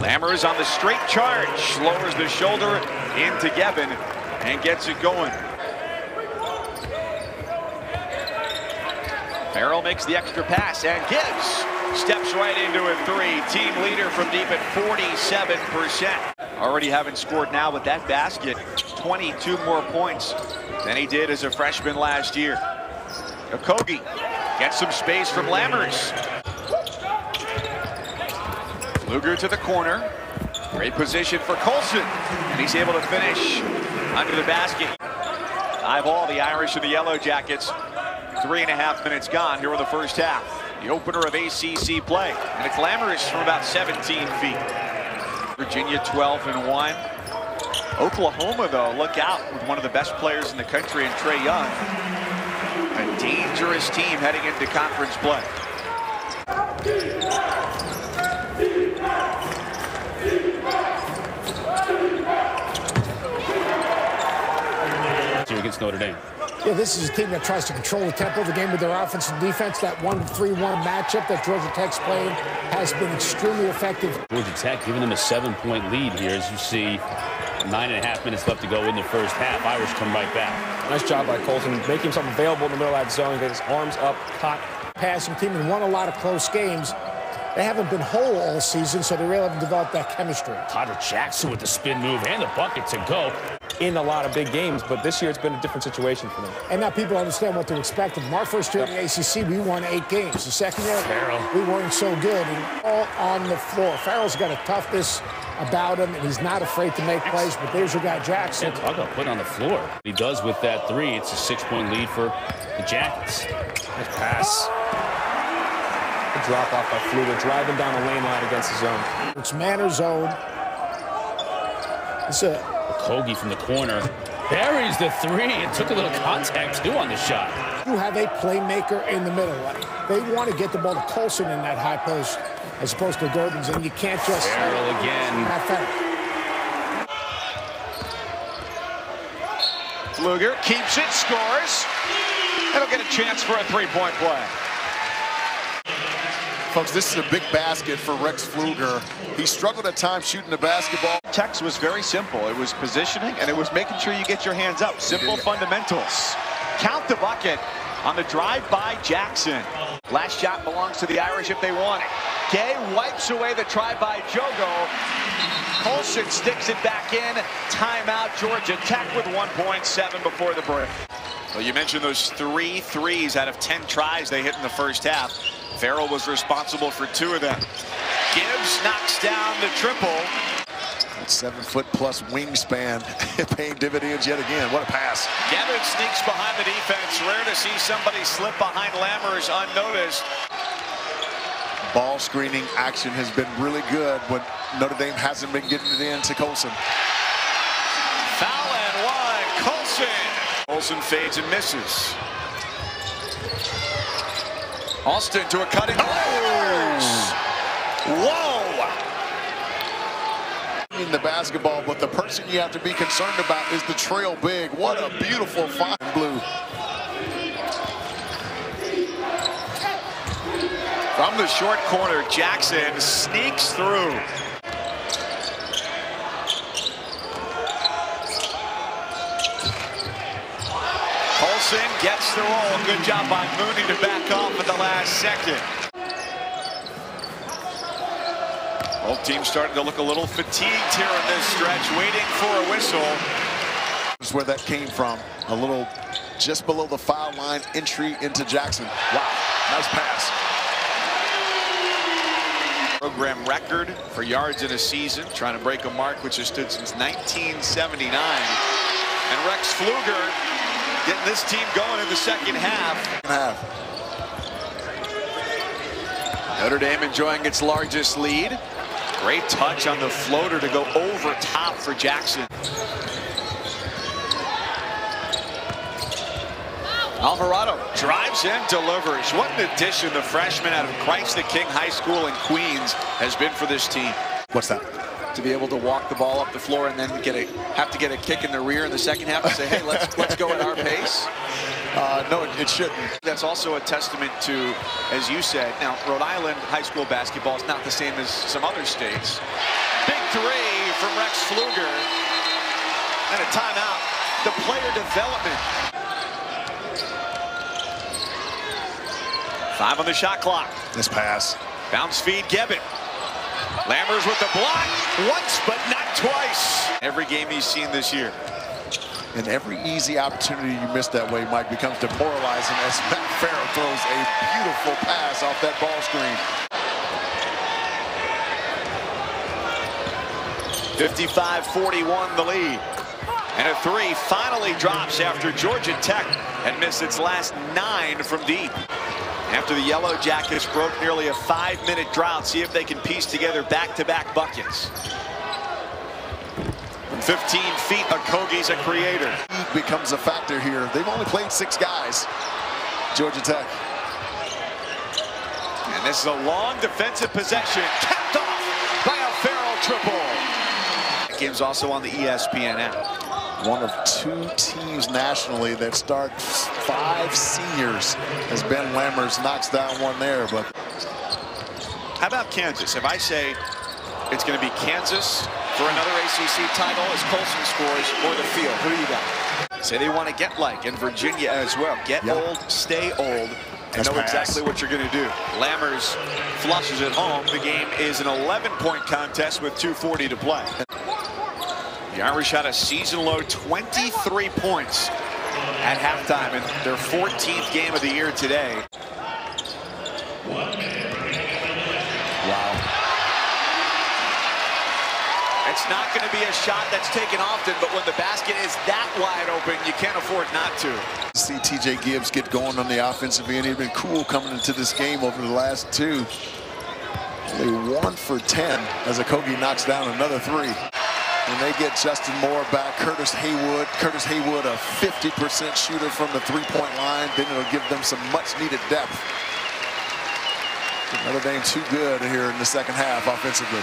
Lammers on the straight charge, lowers the shoulder into Gevin and gets it going. Farrell makes the extra pass, and Gibbs steps right into a three. Team leader from deep at 47%. Already having scored now with that basket, 22 more points than he did as a freshman last year. Okogie gets some space from Lammers. Luger to the corner. Great position for Colson, and he's able to finish under the basket. Eyeball the Irish and the Yellow Jackets. 3.5 minutes gone here in the first half. The opener of ACC play, and it's Lammers from about 17 feet. Virginia 12-1. Oklahoma, though, look out with one of the best players in the country in Trae Young. A dangerous team heading into conference play. Against Notre Dame. Yeah, this is a team that tries to control the tempo of the game with their offense and defense. That 1-3-1 matchup that Georgia Tech's playing has been extremely effective. Georgia Tech giving them a 7-point lead here, as you see 9.5 minutes left to go in the first half. Irish come right back. Nice job by Colson, making himself available in the middle of that zone, get his arms up, caught. Passing team and won a lot of close games. They haven't been whole all season, so they really haven't developed that chemistry. Potter Jackson with the spin move and the bucket to go. In a lot of big games, but this year it's been a different situation for them. And now people understand what to expect of them. Our first year in the ACC, we won 8 games. The second year, Farrell. we weren't so good. And all on the floor. Farrell's got a toughness about him, and he's not afraid to make plays, but there's your guy, Jackson. Yeah, talk about put on the floor. He does with that three. It's a 6-point lead for the Jackets. Nice pass. A drop off by Fluger, driving down the lane line against the zone. It's man or zone. It's a Okogie from the corner buries the three. It took a little contact too on the shot. You have a playmaker in the middle. They want to get the ball to Colson in that high post as opposed to Durbin's, and you can't just Farrell again. Luger keeps it, scores. It'll get a chance for a three-point play. Folks, this is a big basket for Rex Fluger. He struggled at times shooting the basketball. Tech's was very simple. It was positioning, and it was making sure you get your hands up. Simple fundamentals. Count the bucket on the drive by Jackson. Last shot belongs to the Irish if they want it. Gay wipes away the try by Jogo. Colson sticks it back in. Timeout, Georgia Tech with 1.7 before the break. Well, you mentioned those 3 threes out of 10 tries they hit in the first half. Farrell was responsible for 2 of them. Gibbs knocks down the triple. That 7-foot-plus wingspan paying dividends yet again. What a pass. Gavin sneaks behind the defense. Rare to see somebody slip behind Lammers unnoticed. Ball screening action has been really good when Notre Dame hasn't been getting it in to Colson. Foul and 1. Colson. Colson fades and misses. Austin to a cutting. Oh! Whoa! In the basketball, but the person you have to be concerned about is the trail big. What a beautiful find, blue. From the short corner, Jackson sneaks through. Colson gets the roll. Good job by Mooney to back off at the last second. Both teams starting to look a little fatigued here in this stretch, waiting for a whistle. That's where that came from. A little just below the foul line entry into Jackson. Wow, nice pass. Program record for yards in a season, trying to break a mark which has stood since 1979. And Rex Fluger getting this team going in the second half. Notre Dame enjoying its largest lead. Great touch on the floater to go over top for Jackson. Alvarado drives in, delivers. What an addition the freshman out of Christ the King High School in Queens has been for this team. What's that? To be able to walk the ball up the floor and then have to get a kick in the rear in the second half and say, hey, let's go at our pace. No, it shouldn't. That's also a testament to, as you said, now Rhode Island high school basketball is not the same as some other states. three from Rex Pfluger. And a timeout. The player development. 5 on the shot clock. This pass. Bounce feed, Gebbit. Lammers with the block. Once, but not twice. Every game he's seen this year. And every easy opportunity you miss that way, Mike, becomes demoralizing as Matt Farrell throws a beautiful pass off that ball screen. 55-41 the lead. And a three finally drops after Georgia Tech had missed its last 9 from deep. After the Yellow Jackets broke nearly a 5-minute drought, see if they can piece together back-to-back buckets. From 15 feet, Okogie's a creator. He becomes a factor here. They've only played 6 guys, Georgia Tech. And this is a long defensive possession, capped off by a Farrell triple. That game's also on the ESPN app. One of 2 teams nationally that start 5 seniors, as Ben Lammers knocks down one there. But how about Kansas? If I say it's going to be Kansas for another ACC title as Colson scores, or the field, who do you got? Say they want to get like, and Virginia as well. Get old, stay old, and know exactly what you're going to do. Lammers flushes it home. The game is an 11-point contest with 2:40 to play. The Irish had a season-low 23 points at halftime in their 14th game of the year today. Wow. It's not going to be a shot that's taken often, but when the basket is that wide open, you can't afford not to. See TJ Gibbs get going on the offensive end. He's been cool coming into this game over the last 2. Only 1 for 10 as Okogie knocks down another 3. And they get Justin Moore back, Curtis Haywood, a 50% shooter from the 3-point line. Then it'll give them some much-needed depth. Notre Dame too good here in the second half offensively.